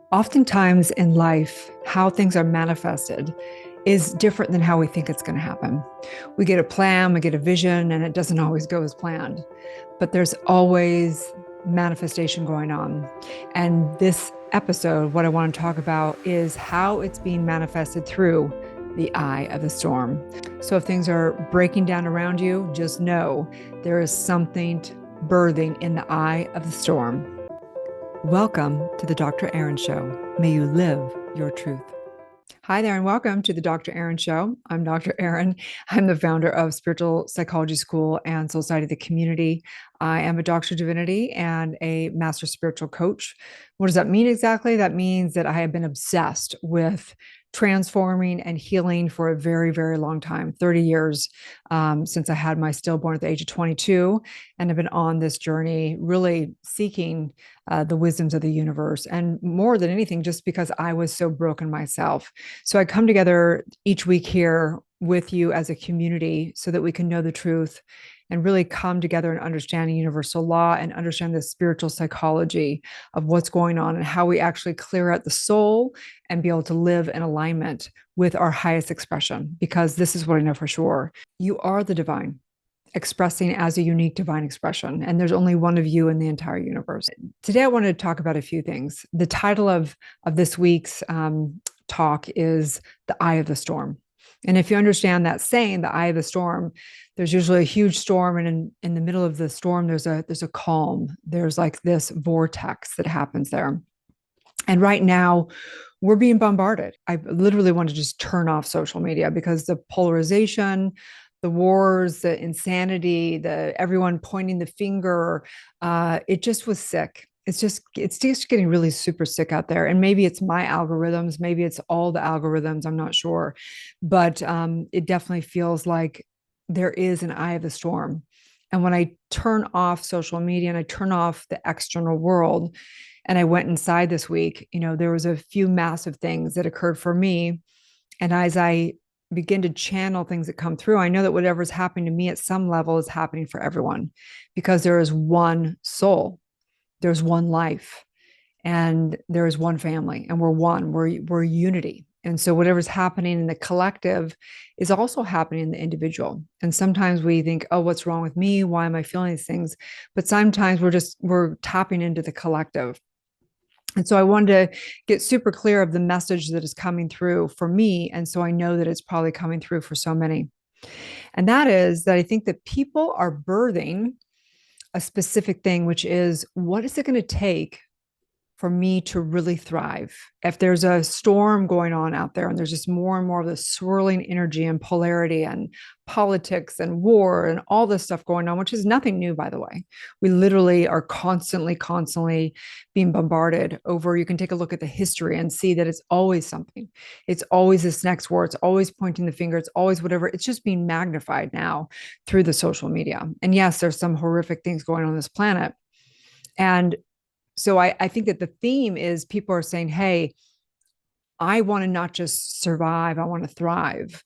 Oftentimes in life, how things are manifested is different than how we think it's going to happen. We get a plan, we get a vision, and it doesn't always go as planned. But there's always manifestation going on. And this episode, what I want to talk about is how it's being manifested through the eye of the storm. So if things are breaking down around you, just know there is something birthing in the eye of the storm. Welcome to the Dr. Erin Show. May you live your truth. Hi there, and welcome to the Dr. Erin Show. I'm Dr. Erin. I'm the founder of Spiritual Psychology School and Soul Society of the Community. I am a Doctor of Divinity and a Master Spiritual Coach. What does that mean exactly? That means that I have been obsessed with transforming and healing for a very, very long time, 30 years since I had my stillborn at the age of 22. And I've been on this journey really seeking the wisdoms of the universe. And more than anything, just because I was so broken myself. So I come together each week here with you as a community so that we can know the truth and really come together and understand universal law and understand the spiritual psychology of what's going on and how we actually clear out the soul and be able to live in alignment with our highest expression. Because this is what I know for sure. You are the divine, expressing as a unique divine expression. And there's only one of you in the entire universe. Today, I wanted to talk about a few things. The title of this week's talk is The Eye of the Storm. And if you understand that saying, the eye of the storm, there's usually a huge storm. And in the middle of the storm, there's a calm. There's like this vortex that happens there. And right now, we're being bombarded. I literally want to just turn off social media because the polarization, the wars, the insanity, the everyone pointing the finger, it just was sick. It's just getting really super sick out there. And maybe it's my algorithms, maybe it's all the algorithms, I'm not sure. But it definitely feels like there is an eye of the storm. And when I turn off social media and I turn off the external world, and I went inside this week, there was a few massive things that occurred for me. And as I begin to channel things that come through, I know that whatever's happening to me at some level is happening for everyone because there is one soul, there's one life, and there is one family, and we're one, we're unity. And so whatever's happening in the collective is also happening in the individual. And sometimes we think, oh, what's wrong with me? Why am I feeling these things? But sometimes we're tapping into the collective. And so I wanted to get super clear of the message that is coming through for me. And so I know that it's probably coming through for so many. And that is that I think that people are birthing a specific thing, which is what is it going to take for me to really thrive? If there's a storm going on out there and there's just more and more of this swirling energy and polarity and politics and war and all this stuff going on, which is nothing new, by the way. We literally are constantly being bombarded over. You can take a look at the history and see that it's always something. It's always this next war. It's always pointing the finger. It's always whatever. It's just being magnified now through the social media. And yes, there's some horrific things going on this planet. And so I think that the theme is people are saying, hey, I want to not just survive, I want to thrive.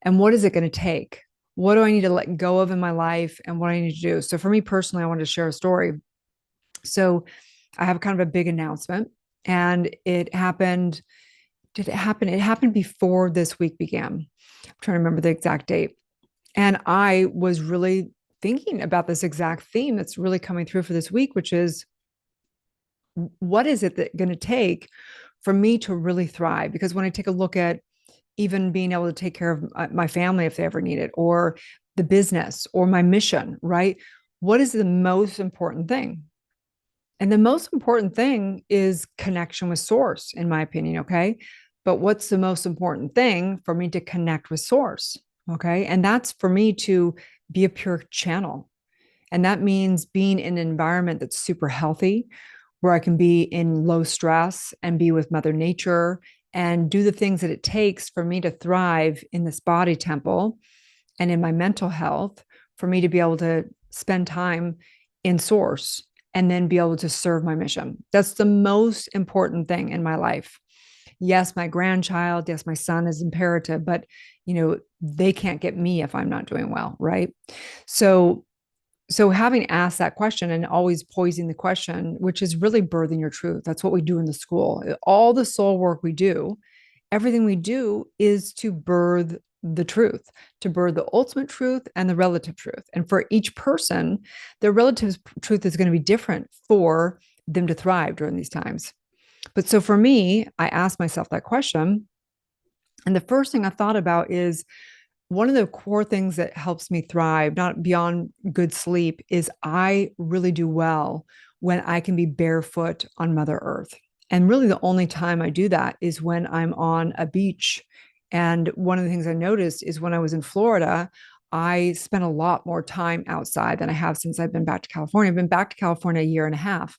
And what is it going to take? What do I need to let go of in my life and what I need to do? So for me personally, I wanted to share a story. So I have kind of a big announcement, and it happened. Did it happen? It happened before this week began. I'm trying to remember the exact date. And I was really thinking about this exact theme that's really coming through for this week, which is, what is it that going to take for me to really thrive? Because when I take a look at even being able to take care of my family if they ever need it, or the business or my mission, right? What is the most important thing? And the most important thing is connection with source, in my opinion. Okay. But what's the most important thing for me to connect with source? Okay. And that's for me to be a pure channel. And that means being in an environment that's super healthy, where I can be in low stress and be with Mother Nature and do the things that it takes for me to thrive in this body temple and in my mental health, for me to be able to spend time in source and then be able to serve my mission. That's the most important thing in my life. Yes, my grandchild, yes, my son is imperative, but they can't get me if I'm not doing well, right? So So having asked that question and always posing the question, which is really birthing your truth. That's what we do in the school. All the soul work we do, everything we do is to birth the truth, to birth the ultimate truth and the relative truth. And for each person, their relative truth is going to be different for them to thrive during these times. But so for me, I asked myself that question. And the first thing I thought about is one of the core things that helps me thrive, not beyond good sleep, is I really do well when I can be barefoot on Mother Earth. And really, the only time I do that is when I'm on a beach. And one of the things I noticed is when I was in Florida, I spent a lot more time outside than I have since I've been back to California. I've been back to California a year and a half.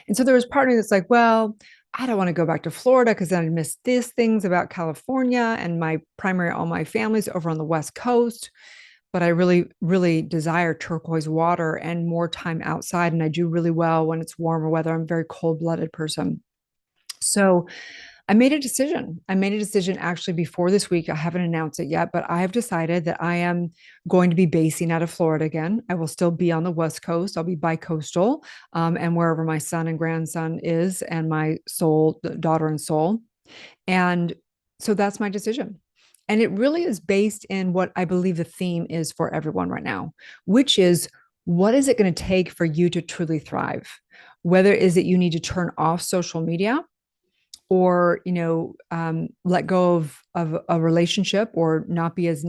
And so there was part of me that's like, well, I don't want to go back to Florida because then I'd miss these things about California and all my family's over on the West Coast. But I really, really desire turquoise water and more time outside. And I do really well when it's warmer weather. I'm a very cold blooded person. So I made a decision. I made a decision actually before this week. I haven't announced it yet, but I have decided that I am going to be basing out of Florida again. I will still be on the West Coast. I'll be bi-coastal, and wherever my son and grandson is, and my soul, daughter and soul. And so that's my decision. And it really is based in what I believe the theme is for everyone right now, which is what is it going to take for you to truly thrive? Whether is it you need to turn off social media, or let go of a relationship, or not be as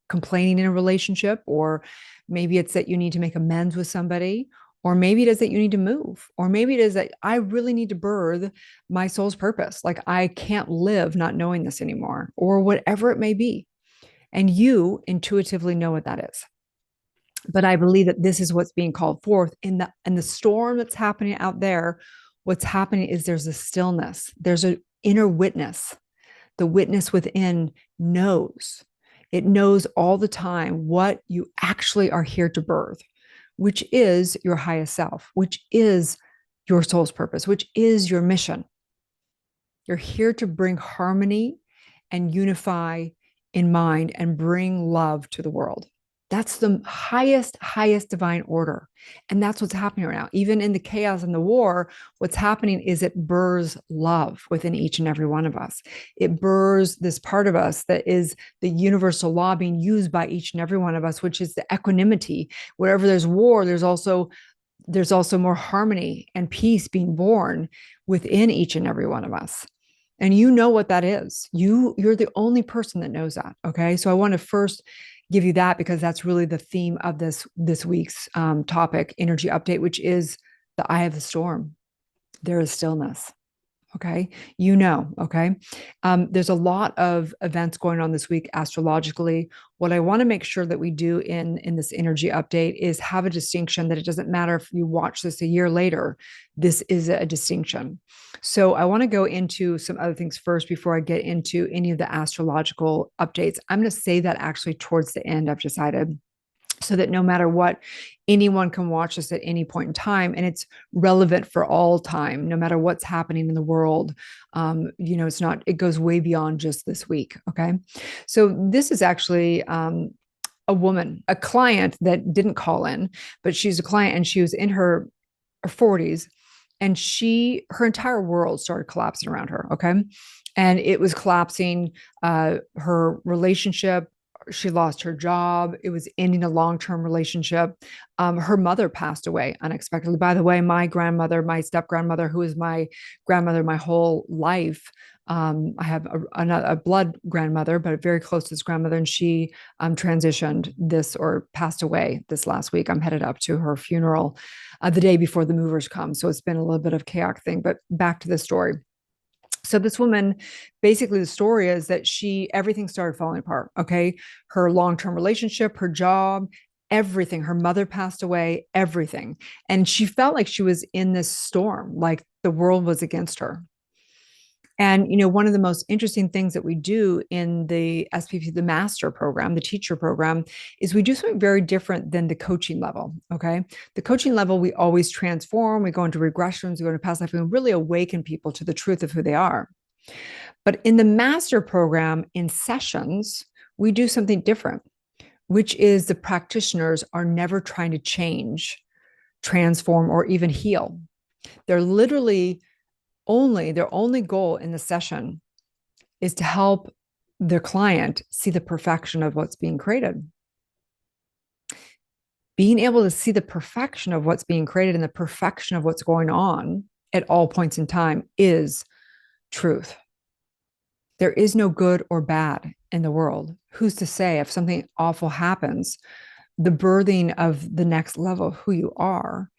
complaining in a relationship, or maybe it's that you need to make amends with somebody, or maybe it is that you need to move, or maybe it is that I really need to birth my soul's purpose, like I can't live not knowing this anymore, or whatever it may be. And you intuitively know what that is. But I believe that this is what's being called forth in the storm that's happening out there. What's happening is there's a stillness, there's an inner witness. The witness within knows. It knows all the time what you actually are here to birth, which is your highest self, which is your soul's purpose, which is your mission. You're here to bring harmony and unify in mind and bring love to the world. That's the highest, highest divine order. And that's what's happening right now. Even in the chaos and the war, what's happening is it births love within each and every one of us. It births this part of us that is the universal law being used by each and every one of us, which is the equanimity. Wherever there's war, there's also more harmony and peace being born within each and every one of us. And you know what that is. You're the only person that knows that. Okay. So I want to first give you that, because that's really the theme of this week's topic, energy update, which is the eye of the storm. There is stillness. Okay. Okay. There's a lot of events going on this week astrologically. What I want to make sure that we do in this energy update is have a distinction that it doesn't matter if you watch this a year later, this is a distinction. So I want to go into some other things first before I get into any of the astrological updates. I'm going to say that actually towards the end, I've decided, so that no matter what, anyone can watch this at any point in time, and it's relevant for all time, no matter what's happening in the world. It goes way beyond just this week. Okay. So this is actually a woman, a client that didn't call in, but she's a client and she was in her 40s, and her entire world started collapsing around her. Okay. And it was collapsing, her relationship, she lost her job. It was ending a long-term relationship. Her mother passed away unexpectedly. By the way, my grandmother, my step grandmother, who is my grandmother my whole life. I have a blood grandmother, but very close to this grandmother, and she transitioned or passed away this last week. I'm headed up to her funeral the day before the movers come. So it's been a little bit of chaotic thing, but back to the story. So this woman, basically the story is that everything started falling apart. Okay. Her long-term relationship, her job, everything, her mother passed away, everything. And she felt like she was in this storm, like the world was against her. And, one of the most interesting things that we do in the SPP, the master program, the teacher program, is we do something very different than the coaching level. Okay. The coaching level, we always transform, we go into regressions, we go into past life, and we really awaken people to the truth of who they are. But in the master program, in sessions, we do something different. which is the practitioners are never trying to change, transform, or even heal. They're literally their only goal in the session is to help their client see the perfection of what's being created. Being able to see the perfection of what's being created and the perfection of what's going on at all points in time is truth. There is no good or bad in the world. Who's to say if something awful happens, the birthing of the next level of who you are,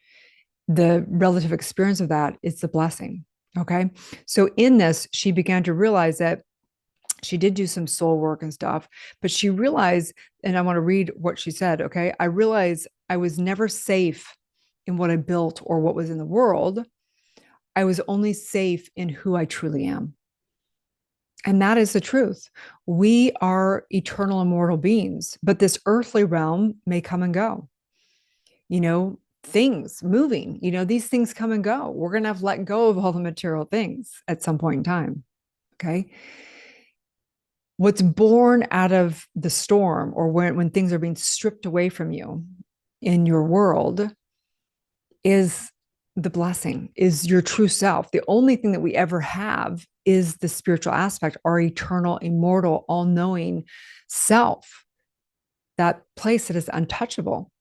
the relative experience of that is the blessing. Okay. So in this, she began to realize that she did do some soul work and stuff, but she realized, and I want to read what she said. Okay. I realized I was never safe in what I built or what was in the world. I was only safe in who I truly am. And that is the truth. We are eternal, immortal beings, but this earthly realm may come and go. Things moving, these things come and go. We're going to have to let go of all the material things at some point in time. Okay. What's born out of the storm, or when things are being stripped away from you in your world, is the blessing, is your true self. The only thing that we ever have is the spiritual aspect, our eternal, immortal, all-knowing self, that place that is untouchable.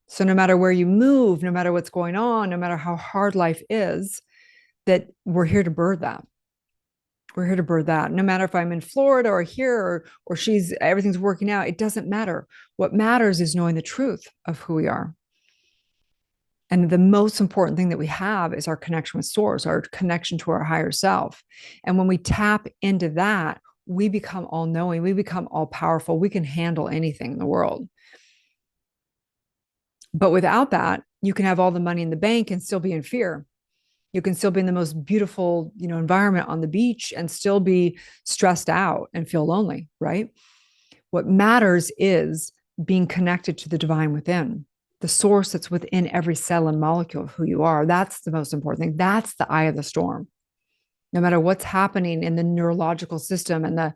So no matter where you move, no matter what's going on, no matter how hard life is, that we're here to birth that. We're here to birth that. No matter if I'm in Florida or here or everything's working out, it doesn't matter. What matters is knowing the truth of who we are. And the most important thing that we have is our connection with source, our connection to our higher self. And when we tap into that, we become all knowing, we become all powerful. We can handle anything in the world. But without that, you can have all the money in the bank and still be in fear. You can still be in the most beautiful, environment on the beach and still be stressed out and feel lonely, right? What matters is being connected to the divine within, the source that's within every cell and molecule of who you are. That's the most important thing. That's the eye of the storm. No matter what's happening in the neurological system and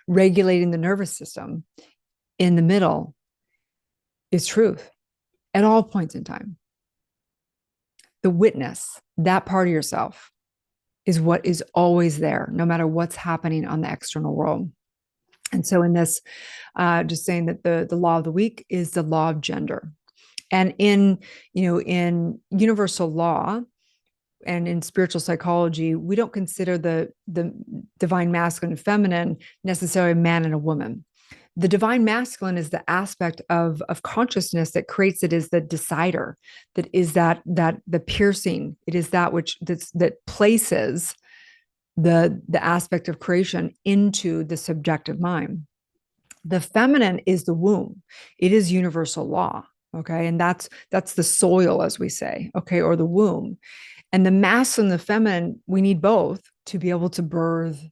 regulating the nervous system, in the middle is truth at all points in time. The witness, that part of yourself, is what is always there, no matter what's happening on the external world. And so in this, just saying that the law of the week is the law of gender. And in universal law and in spiritual psychology, we don't consider the divine masculine and feminine necessarily a man and a woman. The divine masculine is the aspect of consciousness that creates it, is the decider, that is that the piercing. It is that that places the aspect of creation into the subjective mind. The feminine is the womb. It is universal law. Okay. And that's the soil, as we say, okay, or the womb. And the masculine, the feminine, we need both to be able to birth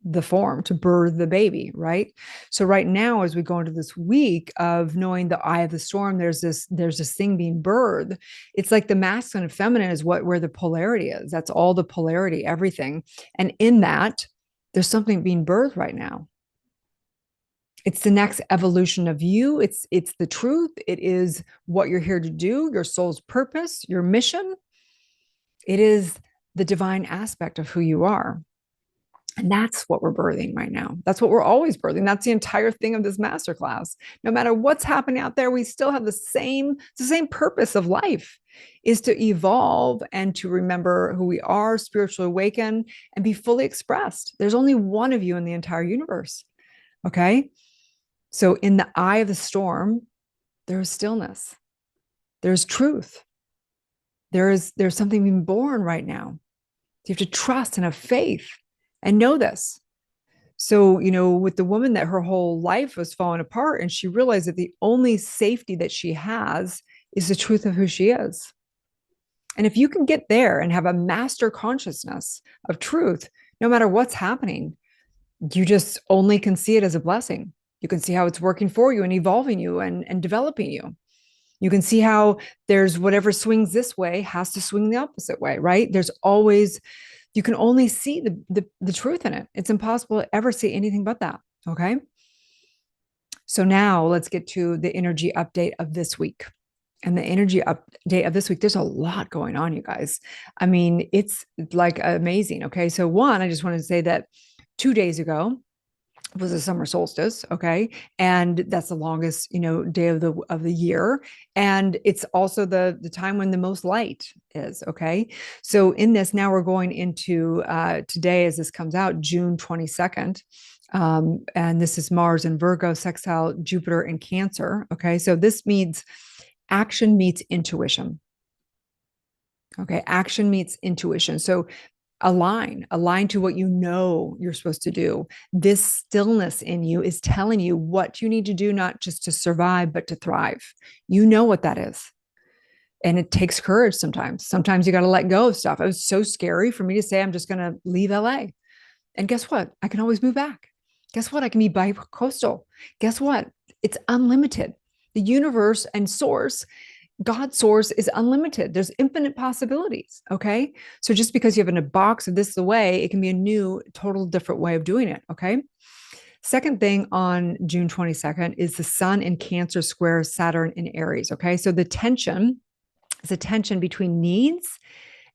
the form, to birth the baby, right? So right now, as we go into this week of knowing the eye of the storm, there's this thing being birthed. It's like the masculine and feminine is where the polarity is. That's all the polarity, everything. And in that, there's something being birthed right now. It's the next evolution of you. It's the truth. It is what you're here to do, your soul's purpose, your mission. It is the divine aspect of who you are. And that's what we're birthing right now. That's what we're always birthing. That's the entire thing of this masterclass. No matter what's happening out there, we still have the same purpose of life, is to evolve and to remember who we are, spiritually awaken, and be fully expressed. There's only one of you in the entire universe. Okay. So in the eye of the storm, there is stillness. There's truth. There's something being born right now. You have to trust and have faith and know this. So, with the woman that her whole life was falling apart, and she realized that the only safety that she has is the truth of who she is. And if you can get there and have a master consciousness of truth, no matter what's happening, you just only can see it as a blessing. You can see how it's working for you and evolving you and developing you. You can see how there's whatever swings this way has to swing the opposite way, right? There's always, you can only see the truth in it. It's impossible to ever see anything but that. Okay. So now let's get to the energy update of this week. And the energy update of this week, there's a lot going on, you guys. I mean, it's like amazing. Okay. So, one, I just wanted to say that 2 days ago was a summer solstice. Okay. And that's the longest, day of the year. And it's also the time when the most light is. Okay. So, in this, now we're going into today, as this comes out, June 22nd. And this is Mars in Virgo, sextile Jupiter in Cancer. Okay. So, this means action meets intuition. Okay. Action meets intuition. So align to what you know you're supposed to do. This stillness in you is telling you what you need to do, not just to survive, but to thrive. You know what that is. And it takes courage sometimes. Sometimes you got to let go of stuff. It was so scary for me to say, I'm just going to leave LA. And guess what? I can always move back. Guess what? I can be bi-coastal. Guess what? It's unlimited. The universe and source, God's source, is unlimited. There's infinite possibilities. Okay. So just because you have in a box of this the way, it can be a new, total different way of doing it. Okay. Second thing on June 22nd is the Sun in Cancer square Saturn in Aries. Okay. So the tension is a tension between needs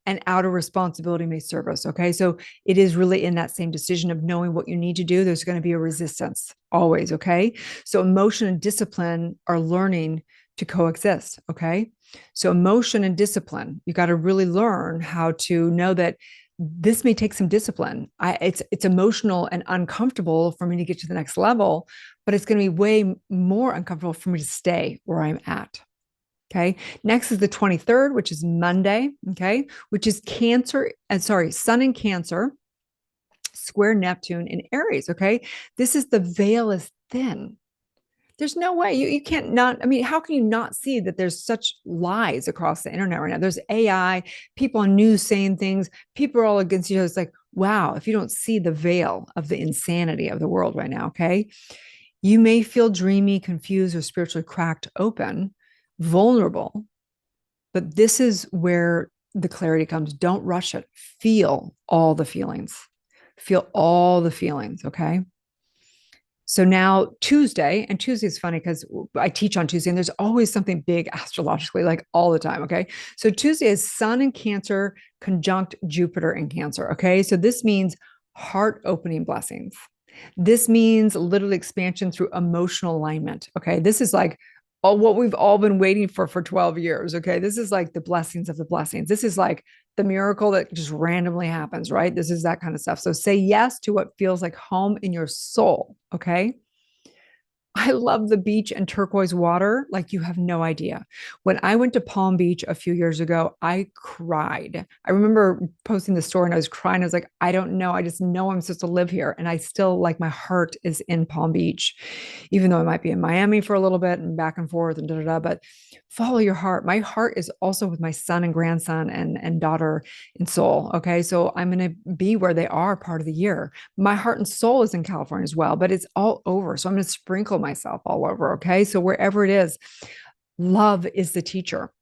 and outer responsibility may serve us. Okay. So it is really in that same decision of knowing what you need to do. There's going to be a resistance always. Okay. So emotion and discipline are learning to coexist. Okay. So emotion and discipline, you got to really learn how to know that this may take some discipline. It's emotional and uncomfortable for me to get to the next level, but it's going to be way more uncomfortable for me to stay where I'm at. Okay. Next is the 23rd, which is Monday. Okay. Which is Sun in Cancer, square Neptune in Aries. Okay. This is the veil is thin. There's no way you can't not. I mean, how can you not see that there's such lies across the internet right now? There's AI, people on news saying things, people are all against you. It's like, wow, if you don't see the veil of the insanity of the world right now, okay. You may feel dreamy, confused, or spiritually cracked open, vulnerable, but this is where the clarity comes. Don't rush it. Feel all the feelings. Feel all the feelings. Okay. So now Tuesday, and Tuesday is funny because I teach on Tuesday and there's always something big astrologically, like all the time. Okay. So Tuesday is Sun in Cancer, conjunct Jupiter in Cancer. Okay. So this means heart opening blessings. This means literally expansion through emotional alignment. Okay. This is like all what we've all been waiting for 12 years. Okay. This is like the blessings of the blessings. This is like the miracle that just randomly happens, right? This is that kind of stuff. So say yes to what feels like home in your soul. Okay. I love the beach and turquoise water like you have no idea. When I went to Palm Beach a few years ago, I cried. I remember posting the story and I was crying. I was like, I don't know. I just know I'm supposed to live here. And I still like my heart is in Palm Beach, even though I might be in Miami for a little bit and back and forth and da da da. But follow your heart. My heart is also with my son and grandson and daughter in Seoul. Okay. So I'm going to be where they are part of the year. My heart and soul is in California as well, but it's all over. So I'm going to sprinkle myself all over. Okay. So wherever it is, love is the teacher.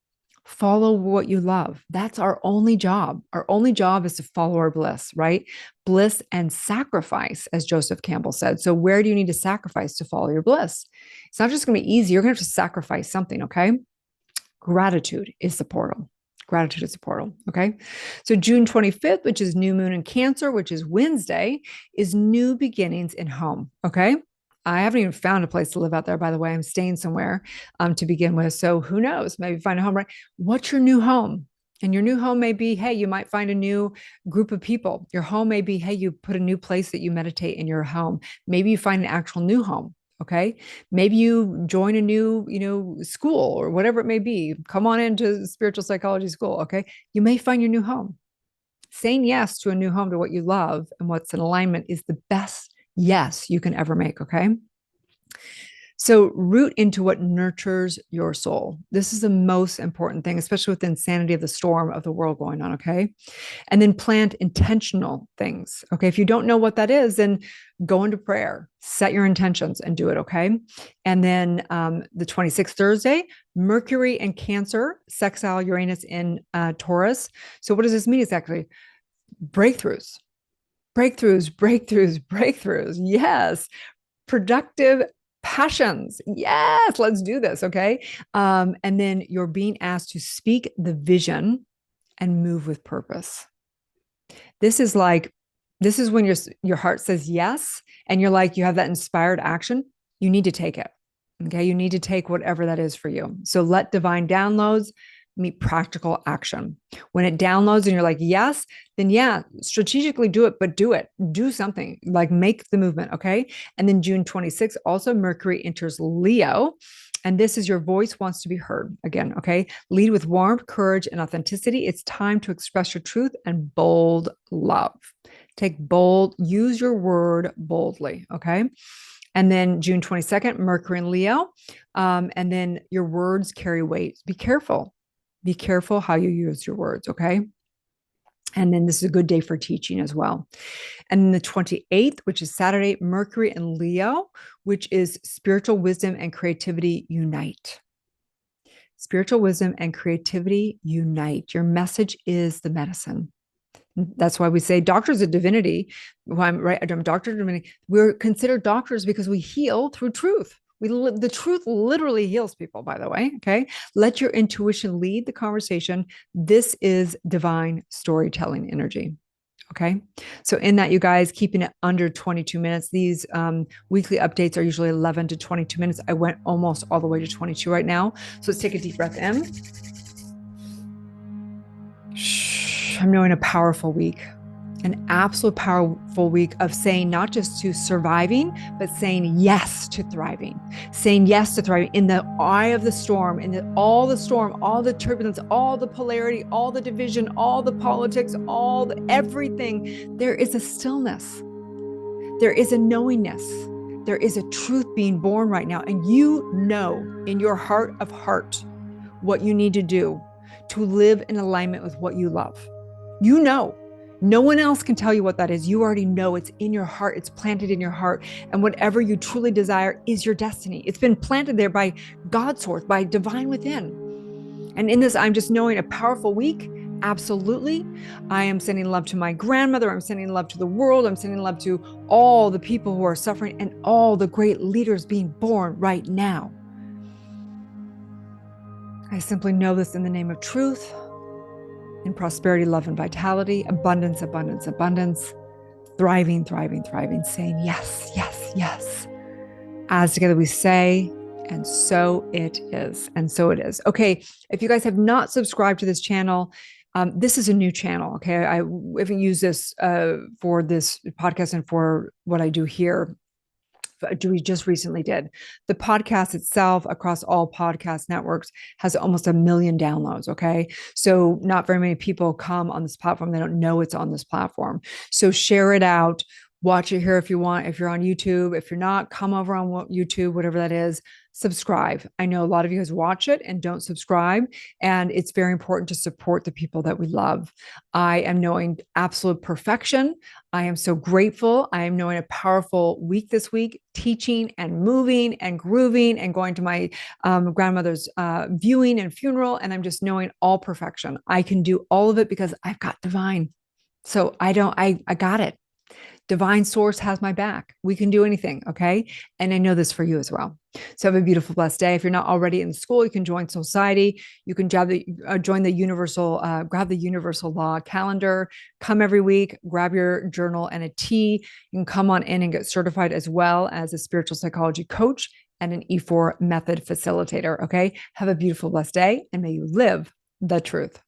Follow what you love. That's our only job. Our only job is to follow our bliss, right? Bliss and sacrifice, as Joseph Campbell said. So where do you need to sacrifice to follow your bliss? It's not just going to be easy. You're going to have to sacrifice something. Okay. Gratitude is the portal. Gratitude is the portal. Okay. So June 25th, which is new moon in Cancer, which is Wednesday, is new beginnings in home. Okay. I haven't even found a place to live out there, by the way. I'm staying somewhere to begin with. So who knows? Maybe find a home, right? What's your new home? And your new home may be, hey, you might find a new group of people. Your home may be, hey, you put a new place that you meditate in your home. Maybe you find an actual new home. Okay. Maybe you join a new, school or whatever it may be. Come on into spiritual psychology school. Okay. You may find your new home. Saying yes to a new home, to what you love and what's in alignment, is the best yes you can ever make. Okay. So root into what nurtures your soul. This is the most important thing, especially with the insanity of the storm of the world going on. Okay. And then plant intentional things. Okay. If you don't know what that is, then go into prayer, set your intentions and do it. Okay. And then the 26th, Thursday, Mercury in Cancer, sextile Uranus in Taurus. So what does this mean exactly? Breakthroughs, breakthroughs, breakthroughs, breakthroughs. Yes. Productive Passions. Yes, let's do this. Okay. And then you're being asked to speak the vision and move with purpose. This is like, this is when your heart says yes, and you're like, you have that inspired action. You need to take it. Okay. You need to take whatever that is for you. So let divine downloads meet practical action. When it downloads and you're like, yes, then yeah, strategically do it, but do it. Do something like make the movement. Okay. And then June 26th, also Mercury enters Leo. And this is your voice wants to be heard again. Okay. Lead with warmth, courage, and authenticity. It's time to express your truth and bold love. Take bold, use your word boldly. Okay. And then June 22nd, Mercury and Leo. And then your words carry weight. Be careful. Be careful how you use your words. Okay. And then this is a good day for teaching as well. And then the 28th, which is Saturday, Mercury and Leo, which is spiritual wisdom and creativity unite. Spiritual wisdom and creativity unite. Your message is the medicine. That's why we say doctors of divinity. Well, I'm right. I'm a doctor of divinity. We're considered doctors because we heal through truth. The truth literally heals people, by the way. Okay. Let your intuition lead the conversation. This is divine storytelling energy. Okay. So in that, you guys, keeping it under 22 minutes. These weekly updates are usually 11 to 22 minutes. I went almost all the way to 22 right now. So let's take a deep breath in. I'm knowing a powerful week, an absolute powerful week of saying not just to surviving, but saying yes to thriving, saying yes to thriving in the eye of the storm, all the storm, all the turbulence, all the polarity, all the division, all the politics, everything. There is a stillness. There is a knowingness. There is a truth being born right now. And you know in your heart of heart what you need to do to live in alignment with what you love. You know, no one else can tell you what that is. You already know it's in your heart. It's planted in your heart. And whatever you truly desire is your destiny. It's been planted there by God's source, by divine within. And in this, I'm just knowing a powerful week. Absolutely. I am sending love to my grandmother. I'm sending love to the world. I'm sending love to all the people who are suffering and all the great leaders being born right now. I simply know this in the name of truth, in prosperity, love, and vitality, abundance, abundance, abundance, thriving, thriving, thriving, saying yes, yes, yes. As together we say, and so it is, and so it is. Okay, if you guys have not subscribed to this channel, this is a new channel, okay? I haven't used this for this podcast and for what I do here. We just recently did. The podcast itself across all podcast networks has almost 1 million downloads. Okay. So not very many people come on this platform. They don't know it's on this platform. So share it out. Watch it here if you want. If you're on YouTube, if you're not, come over on YouTube, whatever that is, subscribe. I know a lot of you guys watch it and don't subscribe, and it's very important to support the people that we love. I am knowing absolute perfection. I am so grateful. I am knowing a powerful week this week, teaching and moving and grooving and going to my grandmother's viewing and funeral. And I'm just knowing all perfection. I can do all of it because I've got divine. So I got it. Divine source has my back. We can do anything. Okay. And I know this for you as well. So have a beautiful, blessed day. If you're not already in school, you can join society. You can join the universal, grab the universal law calendar, come every week, grab your journal and a tea. You can come on in and get certified as well as a spiritual psychology coach and an E4 method facilitator. Okay. Have a beautiful, blessed day, and may you live the truth.